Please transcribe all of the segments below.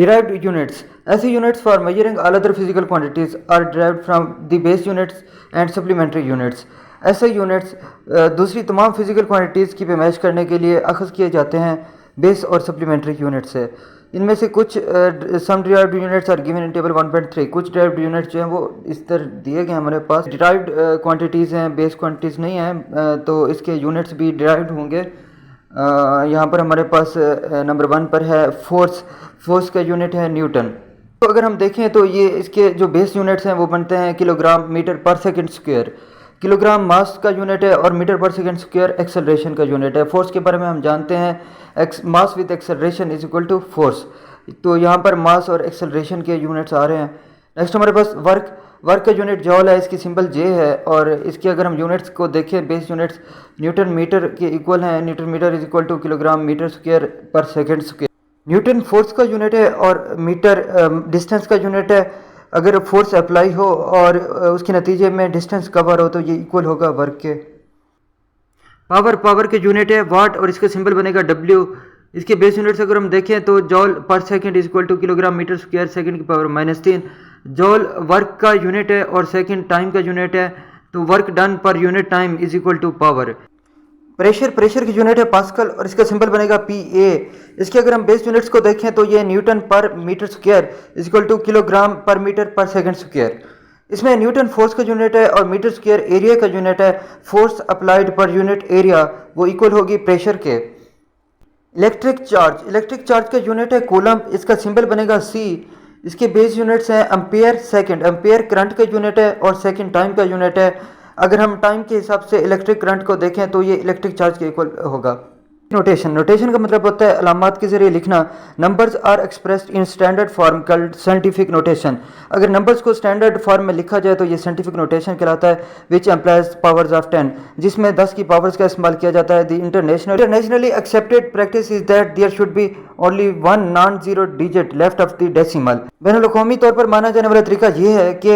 Derived units. ऐसे units for measuring all other physical quantities are derived from the base units and supplementary units. ऐसे units दूसरी तमाम physical quantities की पेमाइश करने के लिए अखज़ किए जाते हैं बेस और सप्लीमेंट्री यूनिट से। इनमें से कुछ some derived units are given in table 1.3। कुछ डिराइव्ड यूनिट्स जो हैं वो इस तरह दिए गए हैं हमारे पास। डिराइव्ड क्वांटिटीज़ हैं, बेस क्वांटिटीज़ नहीं हैं, तो इसके यूनिट्स भी डिराइव्ड होंगे। यहाँ पर हमारे पास नंबर 1 पर है फोर्स। फोर्स का यूनिट है न्यूटन। तो अगर हम देखें तो ये इसके जो बेस यूनिट्स हैं वो बनते हैं kilogram metre per second square. Kilogram mass का यूनिट है और metre per second square acceleration का यूनिट है। फोर्स के बारे में हम जानते हैं mass with acceleration is equal to force. तो यहाँ पर मास और एक्सेलरेशन के यूनिट्स आ रहे हैं। नेक्स्ट हमारे पास वर्क। वर्क का यूनिट जॉल है, इसकी सिंबल जे है और इसके अगर हम यूनिट्स को देखें बेस यूनिट्स न्यूटन मीटर के इक्वल हैं। Newton metre is equal to kilogram metre square per second square. Newton force का यूनिट है और मीटर डिस्टेंस का यूनिट है। अगर फोर्स अप्लाई हो और उसके नतीजे में डिस्टेंस कवर हो तो ये इक्वल होगा वर्क के। पावर के यूनिट है वाट और इसका सिंबल बनेगा डब्ल्यू। इसके बेस यूनिट्स अगर हम देखें तो joule per second is equal to kilogram metre square second की पावर -3। जॉल वर्क का यूनिट है और सेकंड टाइम का यूनिट है, तो work done per unit time is equal to power. Pressure की यूनिट है पास्कल और इसका सिंबल बनेगा PA। इसके अगर हम बेस यूनिट्स को देखें तो ये newton per metre square is equal to kilogram per metre per second square. इसमें न्यूटन फोर्स का यूनिट है और मीटर स्क्वायर एरिया का यूनिट है। Force applied per unit area वो इक्वल होगी प्रेशर के। इलेक्ट्रिक चार्ज का यूनिट है कूलम। इसका सिंबल बनेगा C। इसके बेस यूनिट्स हैं एम्पेयर सेकंड। एम्पेयर करंट का यूनिट है और सेकंड टाइम का यूनिट है। अगर हम टाइम के हिसाब से इलेक्ट्रिक करंट को देखें तो ये इलेक्ट्रिक चार्ज के इक्वल होगा। नोटेशन का मतलब होता है अलामात के जरिए लिखना। Numbers are expressed in standard form called scientific notation. अगर नंबर्स को स्टैंडर्ड फॉर्म में लिखा जाए तो ये साइंटिफिक नोटेशन कहलाता है। विच एम्प्लाइज पावर्स ऑफ 10, जिसमें 10 की पावर्स का इस्तेमाल किया जाता है। The internationally accepted practice is that there should be only one non zero digit left of the decimal. बैनुल-अक़वामी तौर पर माना जाने वाला तरीका ये है कि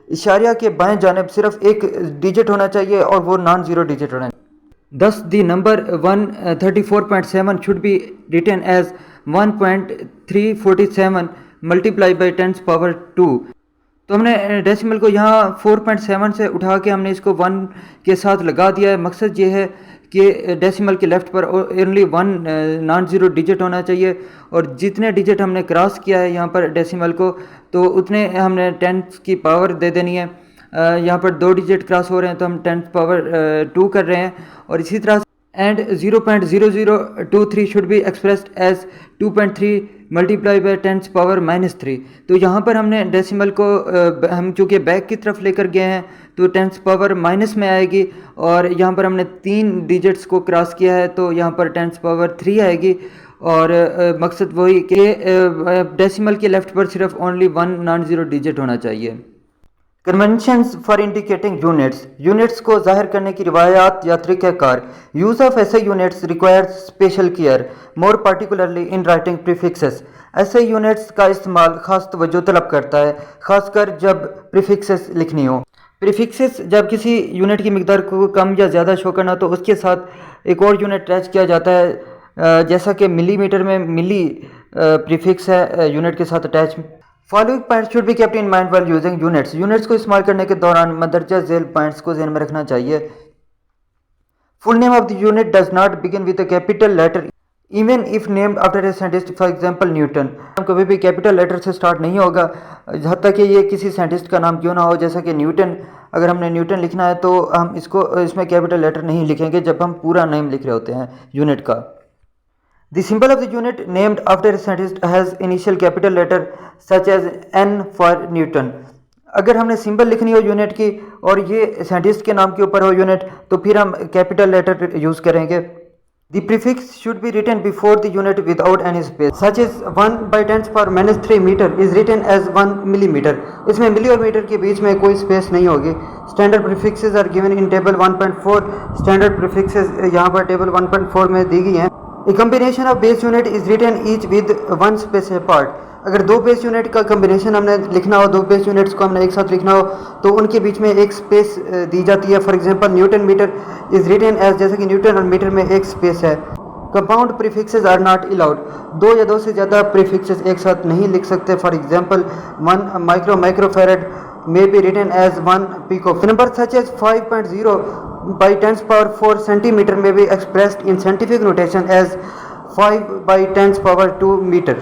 इशारिया के बाएं जानिब सिर्फ एक डिजिट होना चाहिए और वो नॉन जीरो डिजिट होना चाहिए। Thus, the number 134.7 should be written as 1.347 multiplied by 10 power 2। तो हमने डेसिमल को यहाँ 4.7 से उठा के हमने इसको 1 के साथ लगा दिया है। मकसद ये है कि डेसिमल के लेफ़्ट पर ओनली 1 नॉन ज़ीरो डिजिट होना चाहिए और जितने डिजिट हमने क्रॉस किया है यहाँ पर डेसिमल को तो उतने हमने 10 की पावर दे देनी है। यहाँ पर 2 डिजिट क्रॉस हो रहे हैं तो हम 10 पावर 2 कर रहे हैं और इसी तरह and 0.0023 should be expressed as 2.3 multiply by 10 power -3। तो यहाँ पर हमने डेसिमल को हम चूँकि बैक की तरफ लेकर गए हैं तो 10 पावर माइनस में आएगी और यहाँ पर हमने 3 डिजिट्स को क्रॉस किया है तो यहाँ पर 10 पावर 3 आएगी। और मकसद वही कि डेसिमल के लेफ़्ट पर सिर्फ ओनली 1 नॉन ज़ीरो डिजिट होना चाहिए। कन्वेंशंस फॉर इंडिकेटिंग यूनिट्स को जाहिर करने की रिवायात या तरीक़ाकार। यूज़ ऑफ ऐसे units requires special care more particularly in writing prefixes. ऐसे यूनिट्स का इस्तेमाल ख़ास तवज्जो तलब करता है, ख़ासकर जब प्रीफिक्सेस लिखनी हो। प्रीफिक्सेस जब किसी यूनिट की मिकदार को कम या ज़्यादा शो करना तो उसके साथ एक और यूनिट अटैच किया जाता है, जैसा कि मिलीमीटर में मिली प्रीफिक्स है यूनिट के साथ attach. Following points should be kept in mind while using units को इस्तेमाल करने के दौरान मंदरजा झेल पॉइंट्स को ध्यान में रखना चाहिए। Full name of the unit does not begin with a capital letter even if named after a scientist, for example newton. कभी भी कैपिटल लेटर से स्टार्ट नहीं होगा हत्ता कि ये किसी साइंटिस्ट का नाम क्यों ना हो, जैसा कि न्यूटन। अगर हमने न्यूटन लिखना है तो हम इसमें कैपिटल लेटर नहीं लिखेंगे जब हम पूरा नेम लिख रहे होते हैं यूनिट का। The symbol of the unit named after a scientist has initial capital letter such as N for Newton। अगर हमने सिंबल लिखनी हो यूनिट की और ये साइंटिस्ट के नाम के ऊपर हो यूनिट तो फिर हम कैपिटल लेटर यूज़ करेंगे। The prefix should be written before the unit without any space, such as 1/10⁻³ meter is written as 1 millimeter। इसमें मिली और मीटर के बीच में कोई स्पेस नहीं होगी। Standard prefixes are given in table 1.4। Standard prefixes यहाँ पर टेबल 1.4 में दी गई हैं। A combination of base unit is written each with one space apart। अगर 2 बेस यूनिट का कम्बिनेशन हमने लिखना हो, 2 बेस यूनिट्स को हमने एक साथ लिखना हो तो उनके बीच में एक स्पेस दी जाती है। For example newton metre is written as, जैसे कि न्यूटन और मीटर में एक स्पेस है। Compound prefixes are not allowed, दो या दो से ज़्यादा प्रीफिक्सेस एक साथ नहीं लिख सकते. For example 1 microfarad may be written as 1 pico. Numbers such as 5.0 by 10 power 4 centimeter may be expressed in scientific notation as 5 by 10 power 2 meter.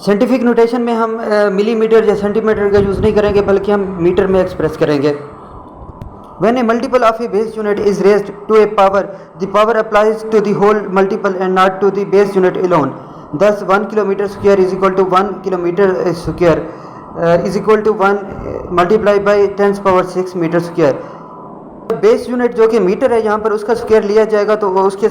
Scientific notation में हम मिलीमीटर या सेंटीमीटर का यूज़ नहीं करेंगे बल्कि हम मीटर में एक्सप्रेस करेंगे. When a multiple of a base unit is raised to a power, the power applies to the whole multiple and not to the base unit alone. Thus 1 kilometer square is equal to 1 kilometer square is equal to 1 multiplied by 10 power 6 metre square. Base unit जो कि metre है यहाँ पर उसका square लिया जाएगा तो उसके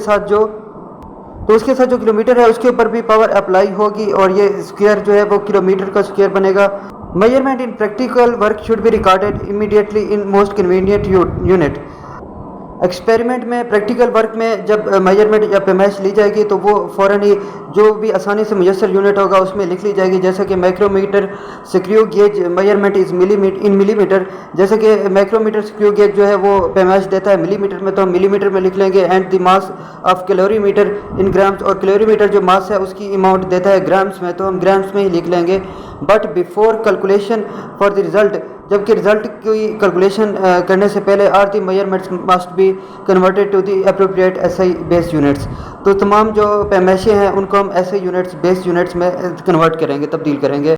साथ जो किलोमीटर है उसके ऊपर भी पावर अप्लाई होगी और ये स्क्वायर जो है वो किलोमीटर का स्क्वायर बनेगा. Measurement in practical work should be recorded immediately in most convenient unit. Experiment में प्रैक्टिकल वर्क में जब मेजरमेंट या पैमाइश ली जाएगी तो वो फ़ौरन ही जो भी आसानी से मुयसर यूनिट होगा उसमें लिख ली जाएगी. जैसे कि micrometre screw gauge measurement is millimetre. जैसे कि माइक्रोमीटर स्क्रू गेज जो है वो पैमाइश देता है मिलीमीटर में तो हम मिलीमीटर में लिख लेंगे. And the mass of calorimeter in grams, और कैलोरीमीटर जो मास है उसकी अमाउंट देता है ग्राम्स में तो हम ग्राम्स में ही लिख लेंगे. But before calculation for the result, जबकि रिजल्ट की कैलकुलेशन करने से पहले are the measurements must be converted to the appropriate SI base units. तो तमाम जो पैमाइशें हैं उनको हम एसआई यूनिट्स बेस यूनिट्स में कन्वर्ट करेंगे, तब्दील करेंगे.